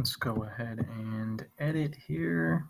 Let's go ahead and edit here.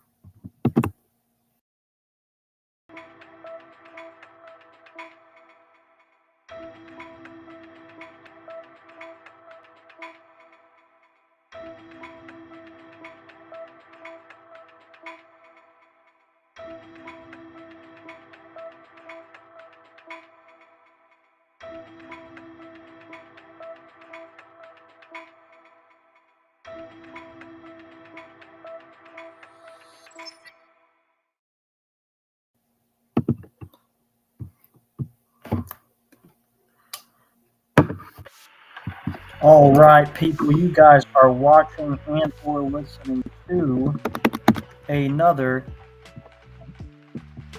All right, people, you guys are watching and or listening to another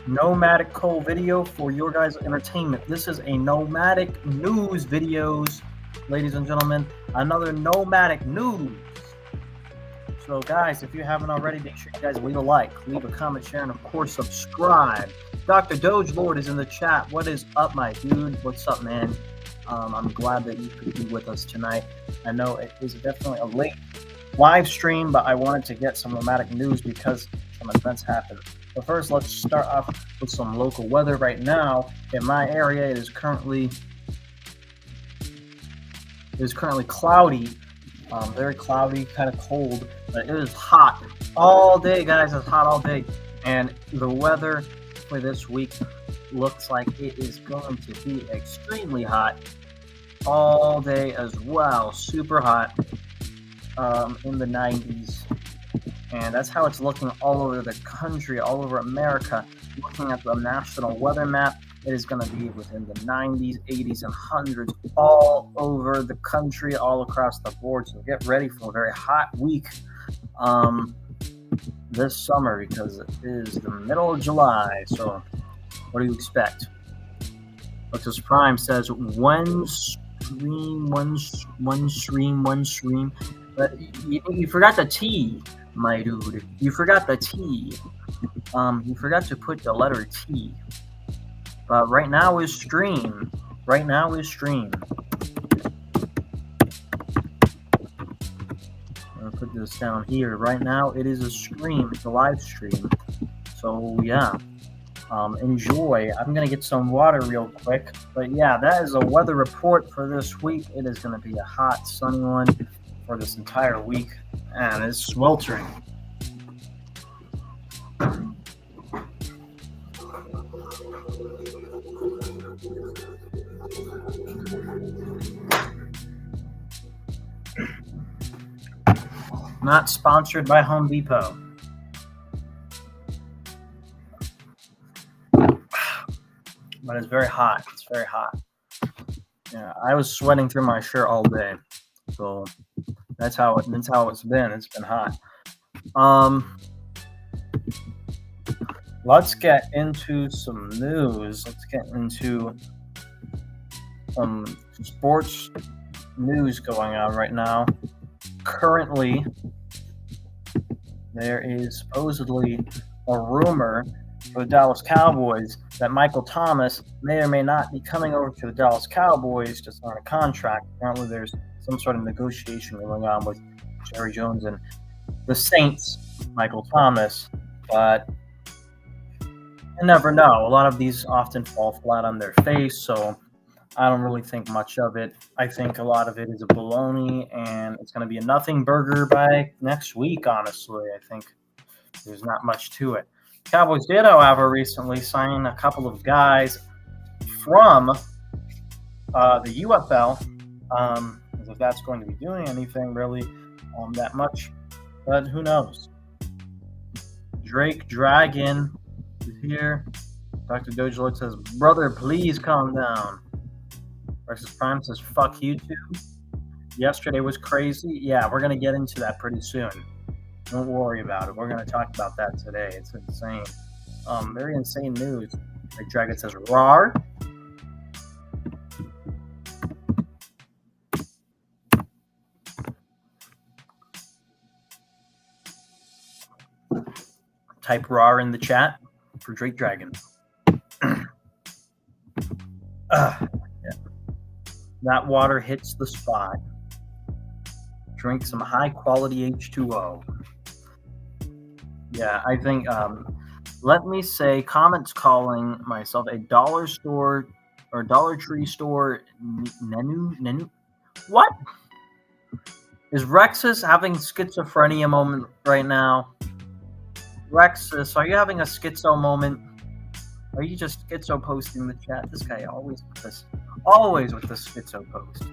Nomadic Cole video for your guys' entertainment. This is a Nomadic News videos, ladies and gentlemen. Another Nomadic News. So, guys, if you haven't already, make sure you guys leave a like, leave a comment, share, and, of course, subscribe. Dr. Doge Lord is in the chat. What is up, my dude? What's up, man? I'm glad that you could be with us tonight. I know it is definitely a late live stream, but I wanted to get some nomadic news because some events happened. But first, let's start off with some local weather. Right now, in my area, it is currently cloudy, very cloudy, kind of cold, but it is hot all day, guys. It's hot all day, and the weather for this week looks like it is going to be extremely hot all day as well. Super hot, in the 90s, and that's how it's looking all over the country, all over America. Looking at the national weather map, it is going to be within the 90s, 80s, and 100s all over the country, all across the board. So get ready for a very hot week this summer, because it is the middle of July. So what do you expect? Luxus Prime says one stream. But you forgot the T, my dude. You forgot the T. You forgot to put the letter T. But right now is stream. Right now is stream. I'm gonna put this down here. Right now it is a stream. It's a live stream. So yeah. Enjoy. I'm gonna get some water real quick, but yeah, that is a weather report for this week. It is gonna be a hot, sunny one for this entire week, and it's sweltering. Not sponsored by Home Depot. But it's very hot. It's very hot. Yeah, I was sweating through my shirt all day, so that's how it's been. It's been hot. Let's get into some news. Let's get into some sports news going on right now. Currently, there is supposedly a rumor for the Dallas Cowboys that Michael Thomas may or may not be coming over to the Dallas Cowboys to sign a contract. Apparently there's some sort of negotiation going on with Jerry Jones and the Saints, Michael Thomas, but you never know. A lot of these often fall flat on their face, so I don't really think much of it. I think a lot of it is a baloney, and it's going to be a nothing burger by next week, honestly. I think there's not much to it. Cowboys did, however, recently sign a couple of guys from the UFL, as if that's going to be doing anything really that much, but who knows. Drake Dragon is here. Dr. Dogelord says, brother, please calm down. Versus Prime says, fuck you too. Yesterday was crazy. Yeah, we're going to get into that pretty soon. Don't worry about it. We're going to talk about that today. It's insane. Very insane news. Like Dragon says, rawr. Type rawr in the chat for Drake Dragon. Yeah. That water hits the spot. drink some high quality H2O. Yeah, I think. Let me say, comments calling myself a dollar store or Dollar Tree store. Nenu. What? Is Rexus having schizophrenia moment right now? Rexus, are you having a schizo moment? Are you just schizo posting the chat? This guy always with the schizo posts.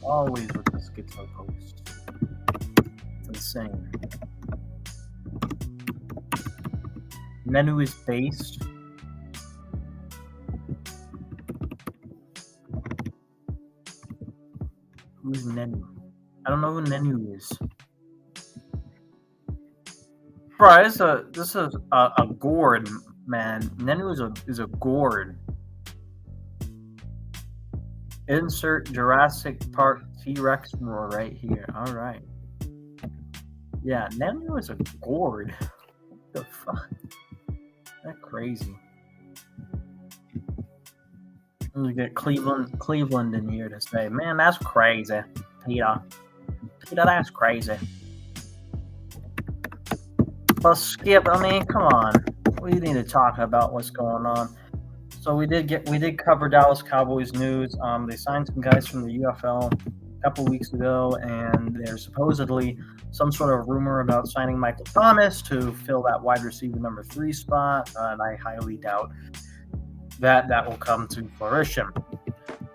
Always with the schizo posts. It's insane. Nenu is based. Who's Nenu? I don't know who Nenu is. Bro, this is a gourd, man. Nenu is a gourd. Insert Jurassic Park T-Rex roar right here. All right. Yeah, Nenu is a gourd. What the fuck? That's crazy. We get Cleveland in here to say, man, that's crazy, Peter. Peter, that's crazy. But Skip, I mean, come on. We need to talk about what's going on. So we did cover Dallas Cowboys news. They signed some guys from the UFL a couple weeks ago, and there's supposedly some sort of rumor about signing Michael Thomas to fill that wide receiver number 3 spot, and I highly doubt that will come to fruition.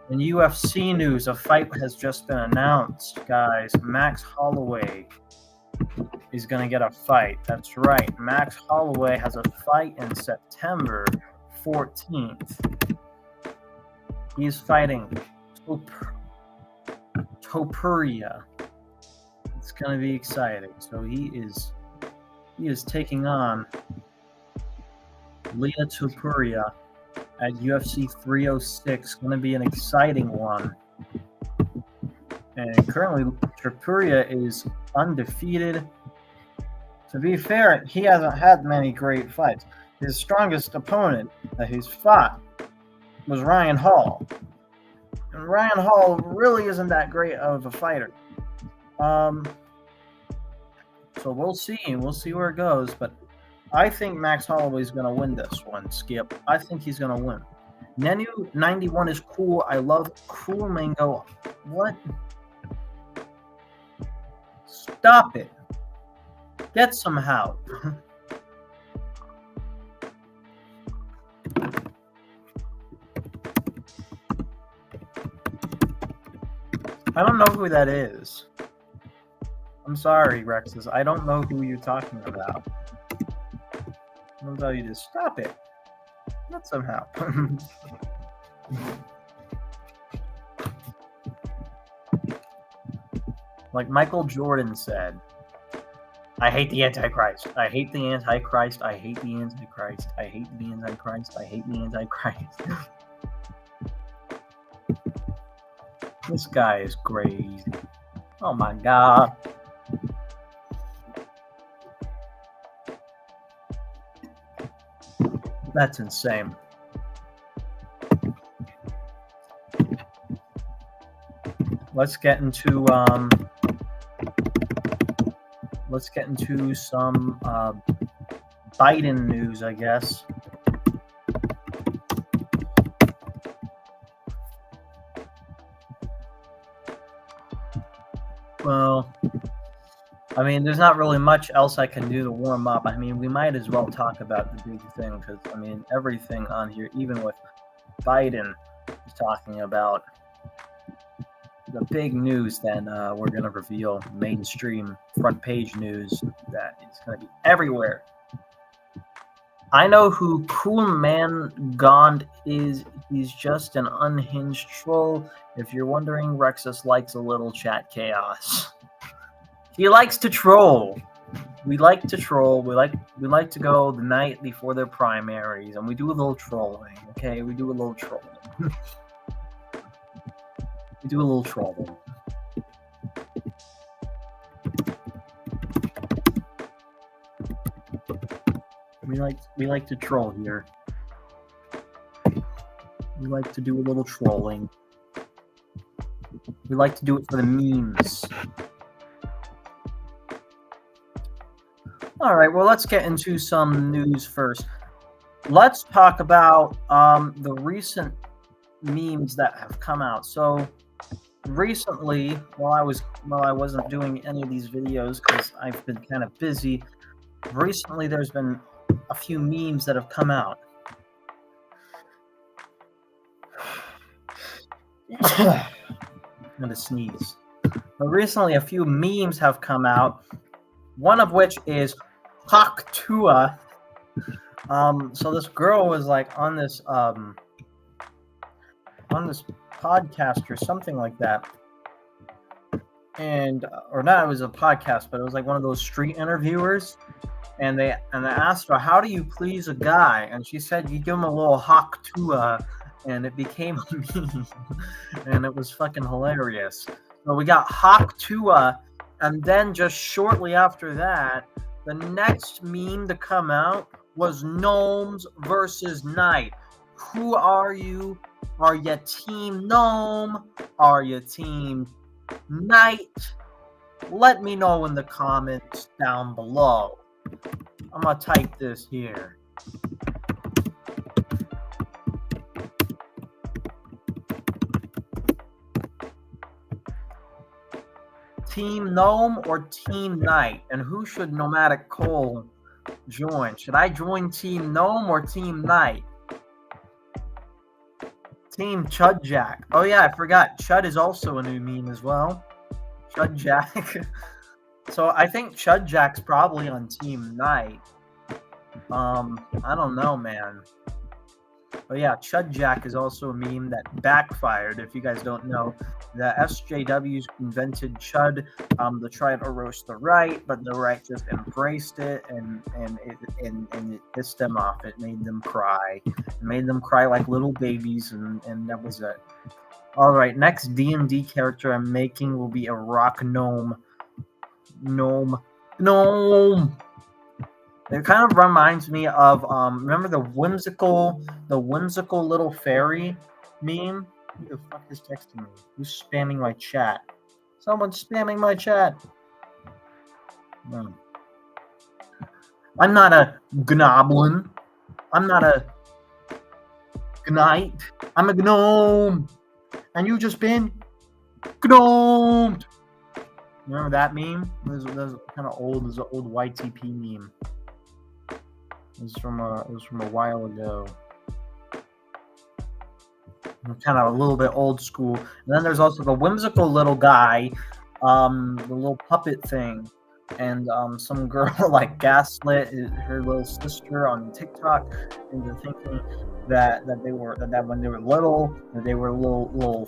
In UFC news, a fight has just been announced, guys. Max Holloway is going to get a fight. That's right. Max Holloway has a fight in September 14th. He's fighting Topuria. It's going to be exciting. So he is taking on Leah Topuria at UFC 306. Going to be an exciting one. And currently, Topuria is undefeated. To be fair, he hasn't had many great fights. His strongest opponent that he's fought was Ryan Hall. And Ryan Hall really isn't that great of a fighter. So we'll see. We'll see where it goes. But I think Max Holloway is going to win this one, Skip. I think he's going to win. Nenu 91 is cool. I love Cool Mango. What? Stop it. Get some help. I don't know who that is. I'm sorry, Rexus. I don't know who you're talking about. I'll tell you to stop it. Get some help. Like Michael Jordan said, I hate the Antichrist. I hate the Antichrist. I hate the Antichrist. I hate the Antichrist. I hate the Antichrist. This guy is crazy. Oh my God. That's insane. Let's get into some Biden news, I guess. Well, I mean, there's not really much else I can do to warm up. I mean, we might as well talk about the big thing because, I mean, everything on here, even with Biden, is talking about the big news. Then we're going to reveal mainstream front page news that is going to be everywhere. I know who Cool Man Gond is. He's just an unhinged troll. If you're wondering, Rexus likes a little chat chaos. He likes to troll. We like to troll. We like to go the night before their primaries, and we do a little trolling. Okay, we do a little trolling. We do a little trolling. We like to troll here. We like to do a little trolling. We like to do it for the memes. All right, well, let's get into some news first. Let's talk about the recent memes that have come out. So recently, while I wasn't doing any of these videos because I've been kind of busy, recently there's been a few memes that have come out. I'm gonna sneeze. But recently, a few memes have come out. One of which is Haktua. So this girl was like on this podcast or something like that, and or not, it was a podcast, but it was like one of those street interviewers, and they asked her, how do you please a guy? And she said, you give him a little Haktua, and it became a meme, and it was fucking hilarious. So we got Haktua, and then just shortly after that, the next meme to come out was Gnomes versus Knight. Who are you? Are you Team Gnome? Are you Team Knight? Let me know in the comments down below. I'm gonna type this here. Team Gnome or Team Knight? And who should Nomadic Cole join? Should I join Team Gnome or Team Knight? Team Chud Jack. Oh yeah, I forgot. Chud is also a new meme as well. Chud Jack. So I think Chud Jack's probably on Team Knight. I don't know, man. But yeah, Chud Jack is also a meme that backfired. If you guys don't know, the SJWs invented Chud to try to roast the right, but the right just embraced it and it pissed them off. It made them cry. It made them cry like little babies, and that was it. All right, next D&D character I'm making will be a rock gnome. Gnome. It kind of reminds me of remember the whimsical little fairy meme? Who the fuck is texting me? Who's spamming my chat? Someone's spamming my chat. No. I'm not a gnoblin. I'm not a knight. I'm a gnome. And you just been gnomed. Remember that meme? It was kind of old. It was an old YTP meme. It was from a while ago. Kind of a little bit old school. And then there's also the whimsical little guy, the little puppet thing, and some girl like gaslit her little sister on TikTok into thinking that when they were little, that they were a little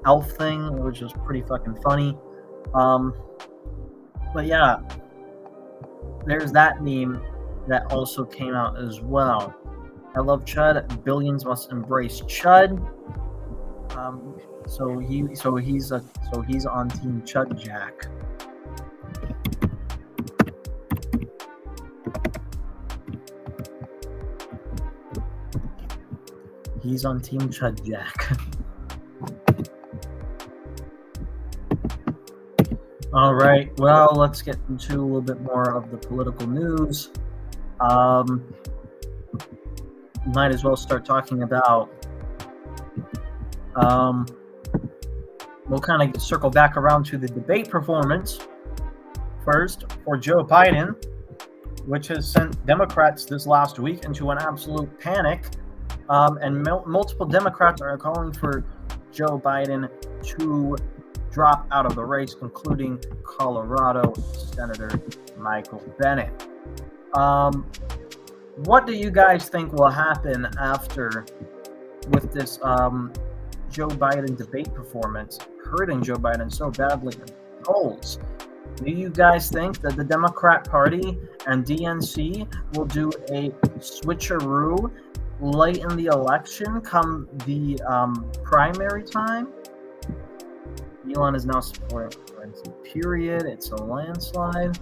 elf thing, which was pretty fucking funny. But yeah, there's that meme that also came out as well. I love Chud. Billions must embrace Chud. So he's on Team Chud Jack. He's on Team Chud Jack. All right. Well, let's get into a little bit more of the political news. Might as well start talking about. We'll kind of circle back around to the debate performance first for Joe Biden, which has sent Democrats this last week into an absolute panic. And multiple Democrats are calling for Joe Biden to drop out of the race, including Colorado Senator Michael Bennet. What do you guys think will happen after with this Joe Biden debate performance hurting Joe Biden so badly in polls? Do you guys think that the Democrat Party and DNC will do a switcheroo late in the election come the primary time? Elon is now supporting period. It's a landslide.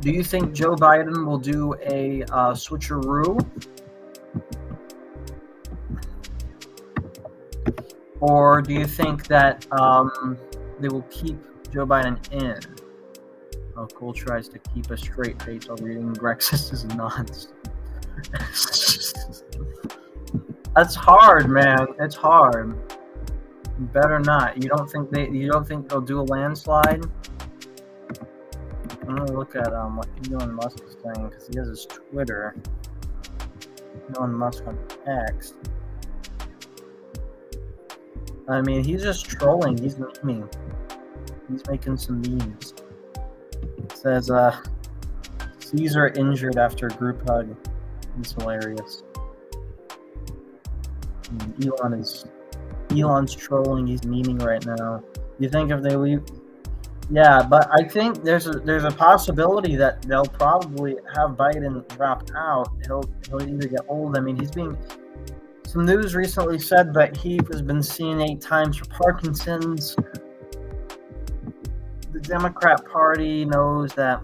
Do you think Joe Biden will do a switcheroo? Or do you think that they will keep Joe Biden in? Oh, Cole tries to keep a straight face while reading Brexit is nuts. That's hard, man. It's hard. Better not. You don't think they'll do a landslide? I'm gonna look at what Elon Musk is saying because he has his Twitter. Elon Musk on X. I mean, he's just trolling. He's memeing. He's making some memes. It says, Caesar injured after a group hug. He's hilarious. Elon's trolling. He's memeing right now. You think if they leave? Yeah, but I think there's a possibility that they'll probably have Biden drop out. He'll either get old. I mean, some news recently said that he has been seen 8 times for Parkinson's. The Democrat Party knows that,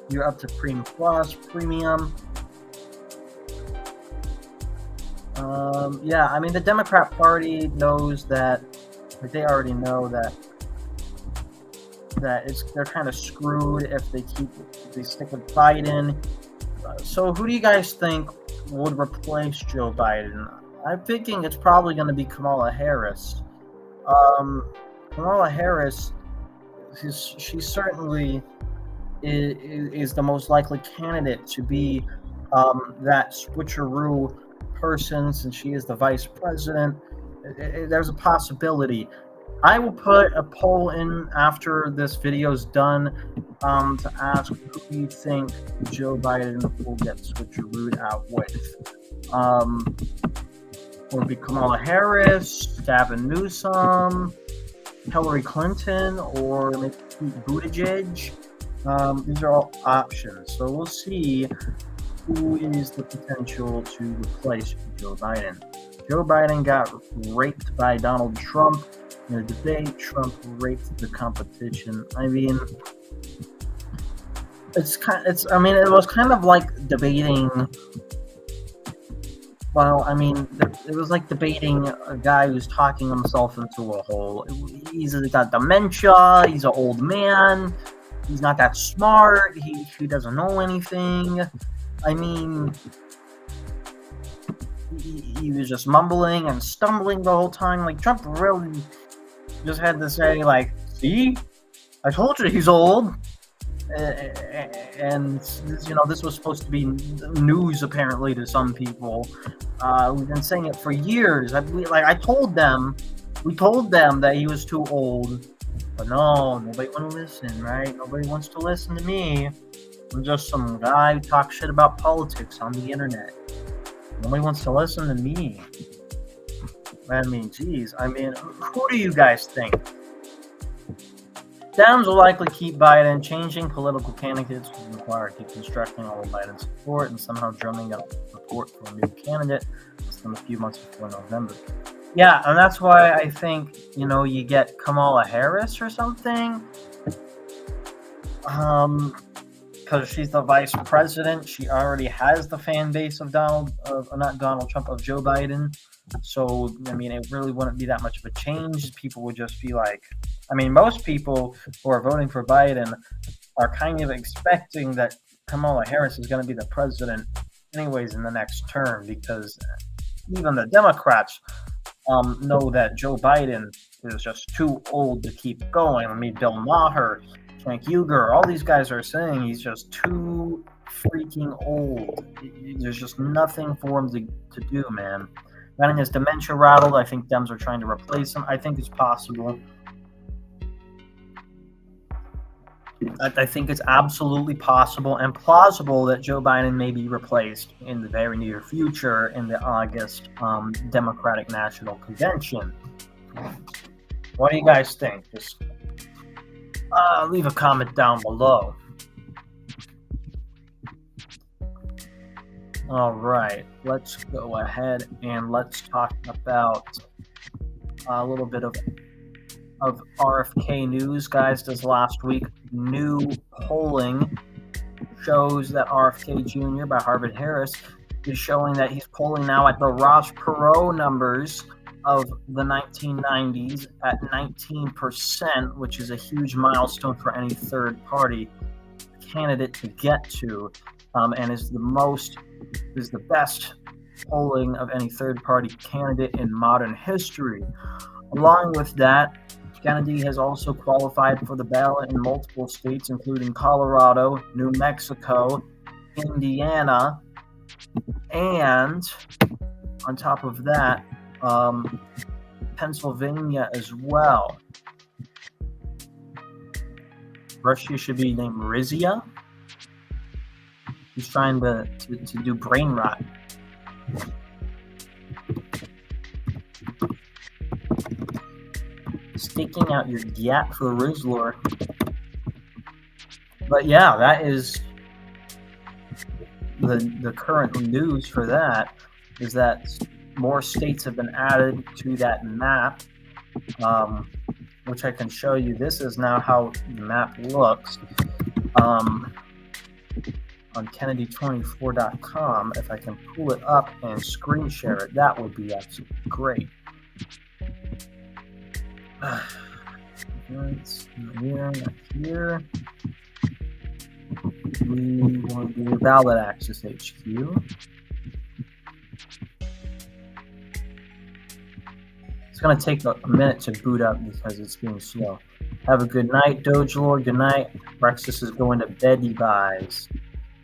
you're up to premium. Yeah, I mean, the Democrat Party knows that, they already know that they're kind of screwed if they stick with Biden. So who do you guys think would replace Joe Biden? I'm thinking it's probably going to be Kamala Harris. Kamala Harris, she certainly is the most likely candidate to be that switcheroo person, since she is the vice president. There's a possibility. I will put a poll in after this video is done to ask who you think Joe Biden will get switcherooed out with. Will it be Kamala Harris, Gavin Newsom, Hillary Clinton, or maybe Pete Buttigieg? These are all options. So we'll see who is the potential to replace Joe Biden. Joe Biden got raped by Donald Trump in a debate. Trump raped the competition. I mean, it was kind of like debating. Well, I mean, it was like debating a guy who's talking himself into a hole. He's got dementia. He's an old man. He's not that smart. He doesn't know anything. I mean, he was just mumbling and stumbling the whole time. Like, Trump really just had to say, like, see? I told you he's old. And this was supposed to be news, apparently, to some people. We've been saying it for years. I told them, we told them that he was too old. But no, nobody want to listen, right? Nobody wants to listen to me. I'm just some guy who talks shit about politics on the internet. Nobody wants to listen to me. I mean, geez. I mean, who do you guys think? Dems will likely keep Biden. Changing political candidates will require deconstructing all of Biden's support and somehow drumming up support for a new candidate less than a few months before November. Yeah, and that's why I think, you get Kamala Harris or something. Because she's the vice president. She already has the fan base of Joe Biden. So, I mean, it really wouldn't be that much of a change. People would just be like, most people who are voting for Biden are kind of expecting that Kamala Harris is going to be the president anyways in the next term, because even the Democrats know that Joe Biden is just too old to keep going. I mean, Bill Maher, Frank Uger, all these guys are saying he's just too freaking old. There's just nothing for him to do, man. Getting his dementia rattled. I think Dems are trying to replace him. I think it's possible. I think it's absolutely possible and plausible that Joe Biden may be replaced in the very near future in the August Democratic National Convention. What do you guys think? Just leave a comment down below. All right, let's go ahead and let's talk about a little bit of RFK news, guys. This last week, new polling shows that RFK Jr. by Harvard Harris is showing that he's polling now at the Ross Perot numbers of the 1990s at 19%, which is a huge milestone for any third party candidate to get to, and is the best polling of any third party candidate in modern history. Along with that, Kennedy has also qualified for the ballot in multiple states, including Colorado, New Mexico, Indiana, and on top of that, Pennsylvania as well. Russia should be named Rizia. He's trying to do brain rot. Sticking out your gat for Rizlor. But yeah, that is the current news for that, is that more states have been added to that map, which I can show you. This is now how the map looks on Kennedy24.com. If I can pull it up and screen share it, that would be absolutely great. It's not here, not here. We want to do Ballot Access HQ. It's going to take a minute to boot up because it's being slow. Have a good night, Doge Lord. Good night. Rexus is going to bed, you guys.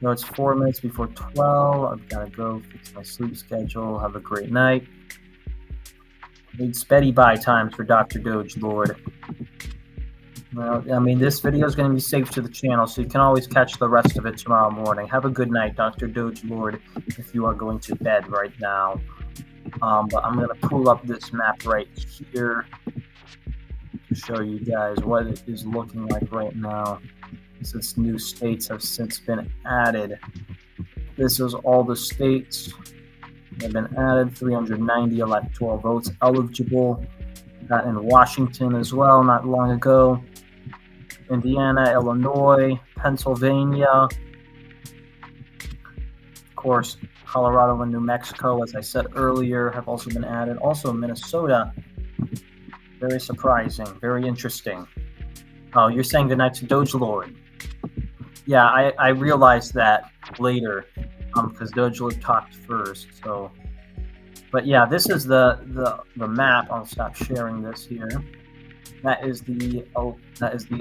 No, it's 4 minutes before 12. I've got to go fix my sleep schedule. Have a great night. Need speddy buy times for Dr. Doge Lord. Well, I mean, this video is going to be saved to the channel, so you can always catch the rest of it tomorrow morning. Have a good night, Dr. Doge Lord, if you are going to bed right now. But I'm going to pull up this map right here to show you guys what it is looking like right now, since new states have since been added. This is all the states that have been added. 390 electoral votes eligible. Got in Washington as well not long ago. Indiana, Illinois, Pennsylvania, of course, Colorado and New Mexico, as I said earlier, have also been added. Also Minnesota, very surprising, very interesting. Oh, you're saying goodnight to Doge Lord. Yeah, I realized that later, because Doge Lord talked first. So, but yeah, this is the map. I'll stop sharing this here. That is the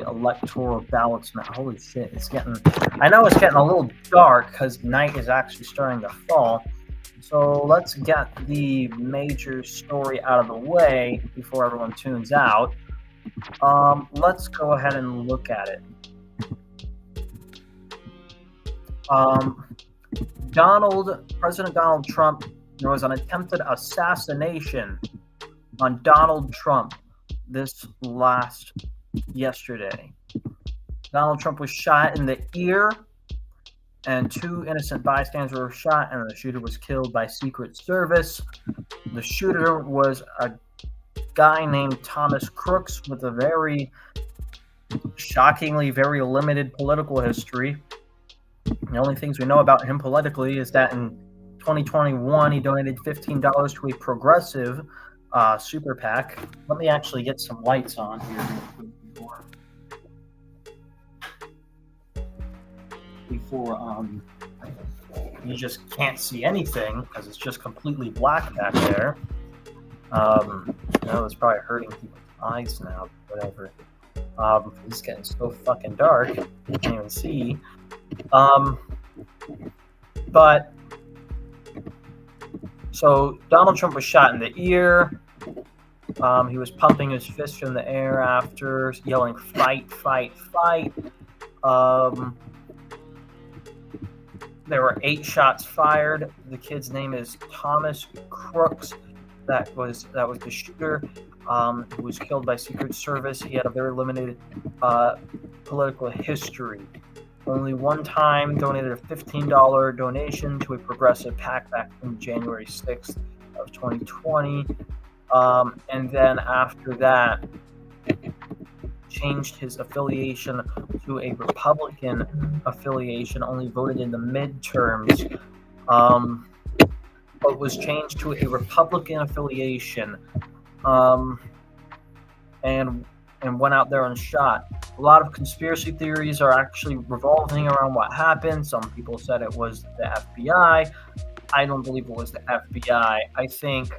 electoral ballots map. Holy shit, I know it's getting a little dark because night is actually starting to fall. So let's get the major story out of the way before everyone tunes out. Let's go ahead and look at it. President Donald Trump, there was an attempted assassination on Donald Trump yesterday. Donald Trump was shot in the ear, and 2 innocent bystanders were shot, and the shooter was killed by Secret Service. The shooter was a guy named Thomas Crooks with a shockingly very limited political history. The only things we know about him politically is that in 2021 he donated $15 to a progressive super PAC. Let me actually get some lights on here before you just can't see anything because it's just completely black back there. It's probably hurting people's eyes now, whatever. It's getting so fucking dark, you can't even see. But so Donald Trump was shot in the ear. He was pumping his fist in the air after, yelling, "Fight, fight, fight." There were 8 shots fired. The kid's name is Thomas Crooks. That was the shooter, who was killed by Secret Service. He had a very limited political history. Only one time donated a $15 donation to a progressive PAC back in January 6th of 2020. And then after that, changed his affiliation to a Republican affiliation, only voted in the midterms. but was changed to a Republican affiliation, and went out there and shot. A lot of conspiracy theories are actually revolving around what happened. Some people said it was the FBI. I don't believe it was the FBI. I think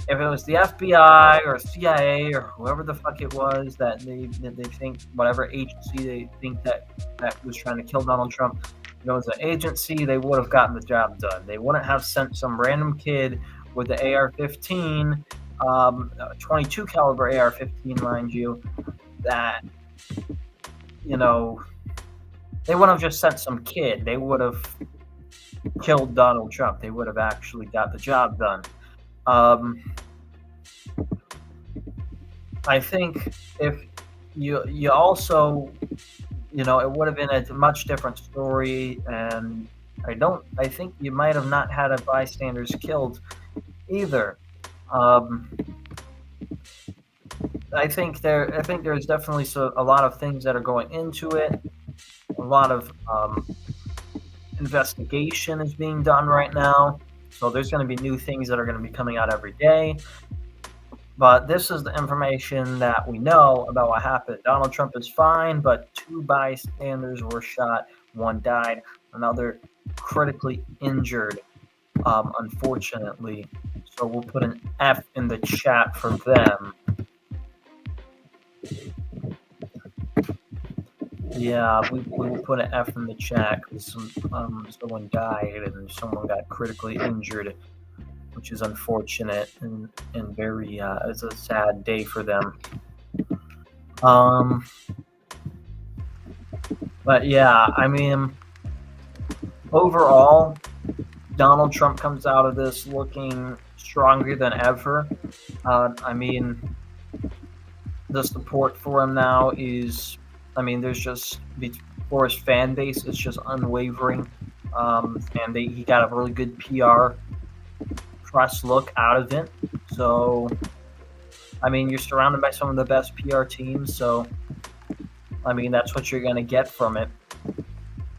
if it was the FBI or CIA or whoever the fuck it was that they think, whatever agency they think that was trying to kill Donald Trump, if it was an agency, they would have gotten the job done. They wouldn't have sent some random kid with the AR-15, 22 caliber AR-15, mind you, that, you know, they wouldn't have just sent some kid. They would have killed Donald Trump. They would have actually got the job done. I think if you also, you know, it would have been a much different story, and I think you might have not had a bystanders killed either. I think there's definitely a lot of things that are going into it. A lot of investigation is being done right now. So there's going to be new things that are going to be coming out every day. But this is the information that we know about what happened. Donald Trump is fine, but 2 bystanders were shot. 1 died, another critically injured, unfortunately. So we'll put an F in the chat for them. Yeah, we will put an F in the chat because someone died and someone got critically injured, which is unfortunate and very it's a sad day for them. But yeah, I mean, overall, Donald Trump comes out of this looking stronger than ever. I mean, the support for him now is, I mean, there's just, for his fan base, it's just unwavering. And he got a really good PR press look out of it. So, I mean, you're surrounded by some of the best PR teams. So, I mean, that's what you're going to get from it.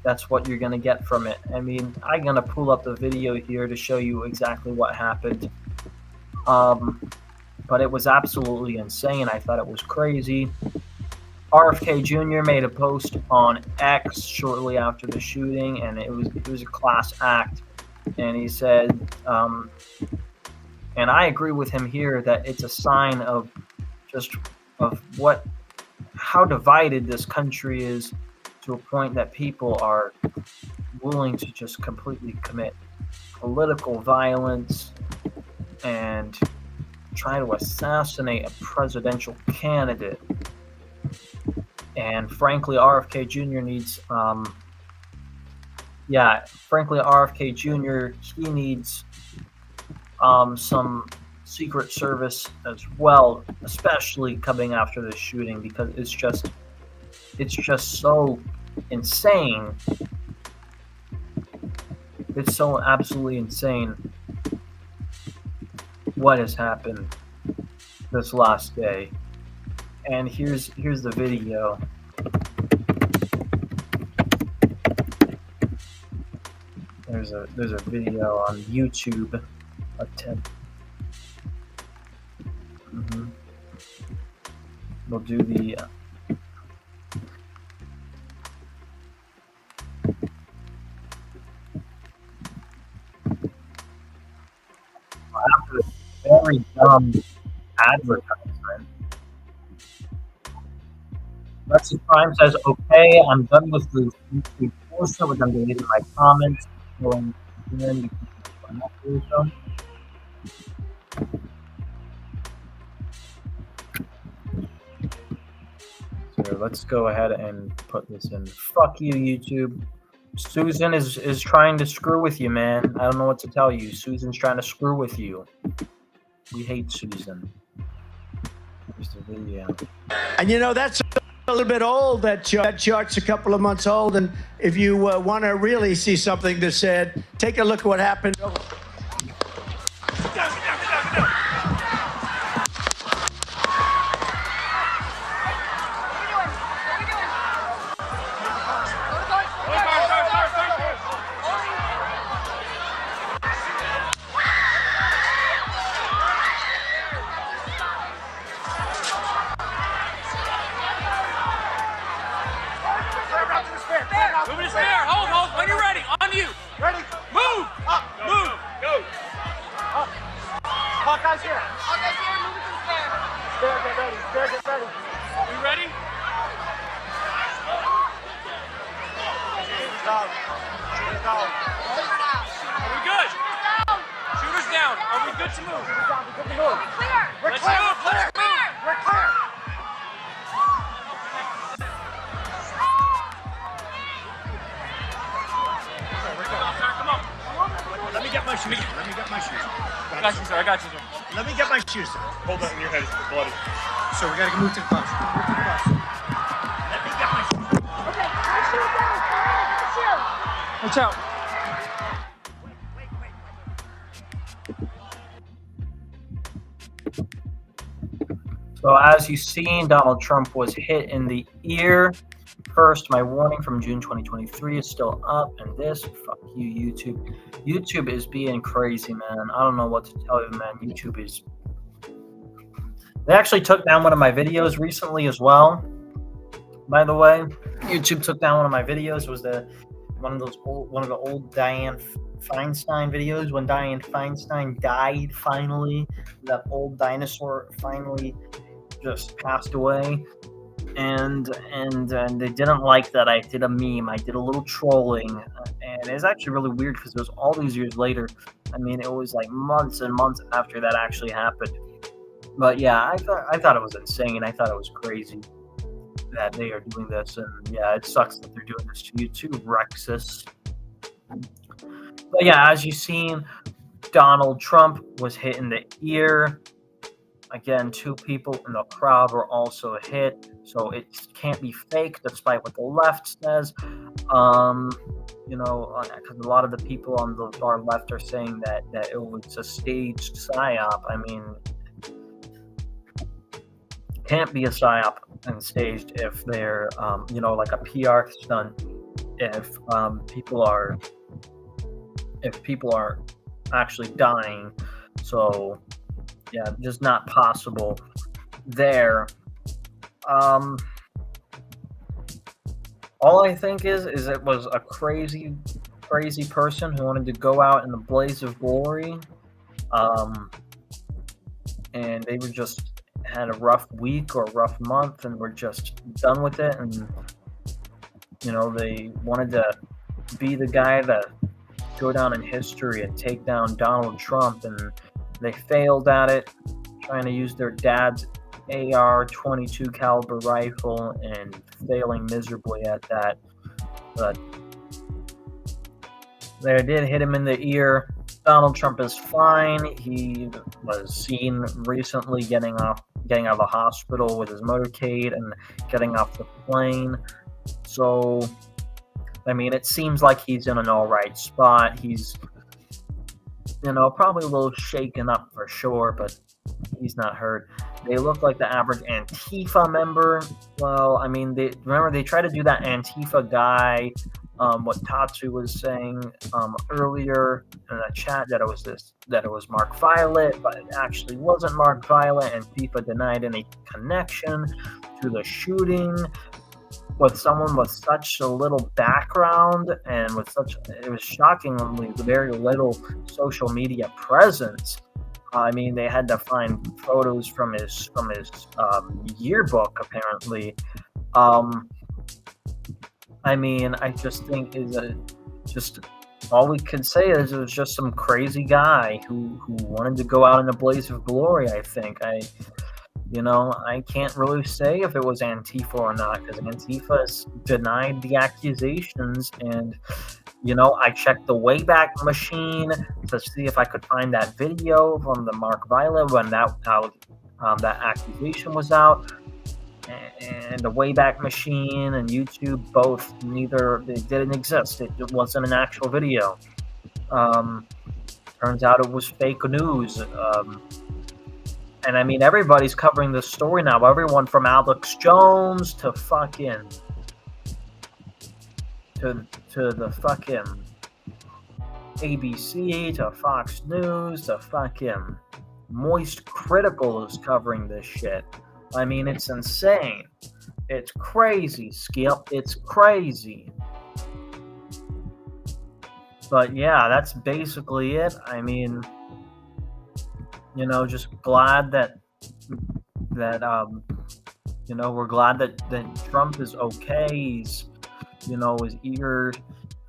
That's what you're going to get from it. I mean, I'm going to pull up the video here to show you exactly what happened. But it was absolutely insane. I thought it was crazy. RFK Jr. made a post on X shortly after the shooting, and it was a class act. And he said, and I agree with him here, that it's a sign of how divided this country is, to a point that people are willing to just completely commit political violence and try to assassinate a presidential candidate. And frankly, RFK Jr. needs, RFK Jr., he needs some Secret Service as well, especially coming after this shooting, because it's just so insane. It's so absolutely insane what has happened this last day. And here's the video. There's a video on YouTube of 10. We'll do the after this very dumb advertisement. Lexi Prime says, "Okay, I'm done with the YouTube bullshit, which I'm deleting my comments. Going in because so let's go ahead and put this in. Fuck you, YouTube. Susan is trying to screw with you, man. I don't know what to tell you. Susan's trying to screw with you. We hate Susan." Here's the video. And you know, that's a little bit old. That chart's a couple of months old. And if you want to really see something that's said, take a look at what happened. Moving his hair. Hold. When you're ready. On you. Ready? Move. Up. Move. Go. Up. Hawkeye's here. Hawkeye's here. Move it to the stair. Stair, get ready. Stair, get ready. You ready? Shooters down. Shooters down. Are we good? Shooters down. Are we good to move? Shooters down. We're good to move. Clear. We're Let's clear. move. We're clear. Let's move. We're clear. Come on. Let me get my shoes. Let me get my shoes. I got you, sir. I got you, sir. Let me get my shoes. Hold that in your head. It's bloody. So we gotta move to the bus. Move to the bus. Let me get my shoes. Okay, my shoe down. Get the shoe. Watch out. So as you've seen, Donald Trump was hit in the ear. First, my warning from June 2023 is still up, and this, fuck you, YouTube. YouTube is being crazy, man. I don't know what to tell you, man. YouTube is... They actually took down one of my videos recently as well. By the way, YouTube took down one of my videos. It was one of the old Dianne Feinstein videos when Dianne Feinstein died finally. That old dinosaur finally just passed away. And they didn't like that I did a meme. I did a little trolling, and it's actually really weird because it was all these years later. I mean, it was like months and months after that actually happened. But yeah, I thought it was insane. I thought it was crazy that they are doing this, and yeah, it sucks that they're doing this to you too, Rexus. But yeah, as you've seen, Donald Trump was hit in the ear. Again, 2 people in the crowd were also hit, so it can't be fake, despite what the left says. You know, because a lot of the people on the far left are saying that it was a staged psyop. I mean, it can't be a psyop and staged if they're, you know, like a PR stunt. If people are actually dying, so. Yeah, just not possible there. All I think is it was a crazy person who wanted to go out in the blaze of glory. And they were just had a rough week or a rough month and were just done with it. And, you know, they wanted to be the guy that go down in history and take down Donald Trump, and they failed at it, trying to use their dad's AR-22 caliber rifle and failing miserably at that. But they did hit him in the ear. Donald Trump is fine. He was seen recently getting out of the hospital with his motorcade and getting off the plane. So, I mean, it seems like he's in an all right spot. He's, you know, probably a little shaken up for sure, but he's not hurt. They look like the average Antifa member. Well, I mean, they tried to do that Antifa guy, what Tatsu was saying earlier in the chat, that it was Mark Violet, but it actually wasn't Mark Violet. Antifa denied any connection to the shooting with someone with such a little background and with it was shockingly very little social media presence. I mean, they had to find photos from his yearbook, apparently. I mean, I just think just all we could say is it was just some crazy guy who wanted to go out in a blaze of glory. I think I can't really say if it was Antifa or not, because Antifa denied the accusations, and I checked the Wayback Machine to see if I could find that video from the Mark Violet when that accusation was out, and the Wayback Machine and YouTube both they didn't exist. It wasn't an actual video. Turns out it was fake news. And I mean, everybody's covering this story now. Everyone from Alex Jones to fucking to the fucking ABC to Fox News to fucking Moist Critical is covering this shit. I mean, it's insane. It's crazy, Skip. It's crazy. But yeah, that's basically it. I mean, just glad that we're glad that Trump is okay. He's his ear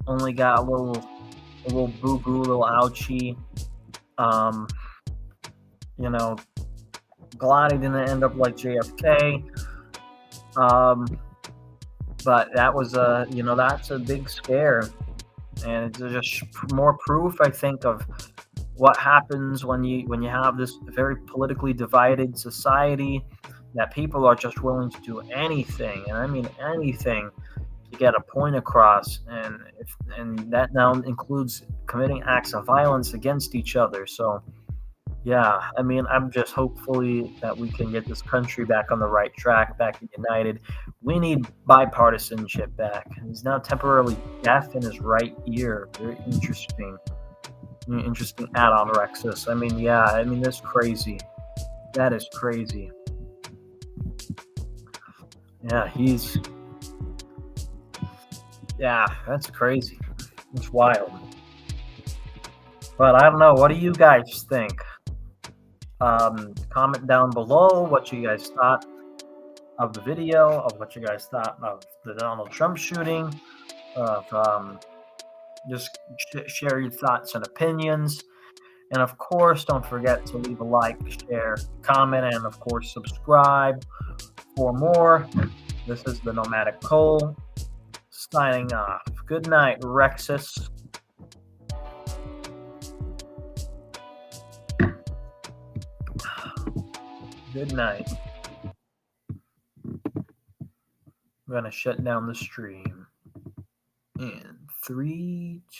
only got a little boo boo, a little ouchie. Glad he didn't end up like JFK. But that was that's a big scare, and it's just more proof, I think, of what happens when you have this very politically divided society, that people are just willing to do anything, and I mean anything, to get a point across, and that now includes committing acts of violence against each other. So yeah, I mean, I'm just hopefully that we can get this country back on the right track, back united. We need bipartisanship back. He's now temporarily deaf in his right ear. Very interesting. Interesting add-on, Rexus. I mean, yeah, I mean, that's crazy. That is crazy. Yeah, that's crazy. It's wild. But I don't know. What do you guys think? Comment down below what you guys thought of the video, of what you guys thought of the Donald Trump shooting, of just share your thoughts and opinions. And of course, don't forget to leave a like, share, comment, and of course, subscribe for more. This is the Nomadic Cole signing off. Good night, Rexus. Good night. I'm going to shut down the stream in 3, 2.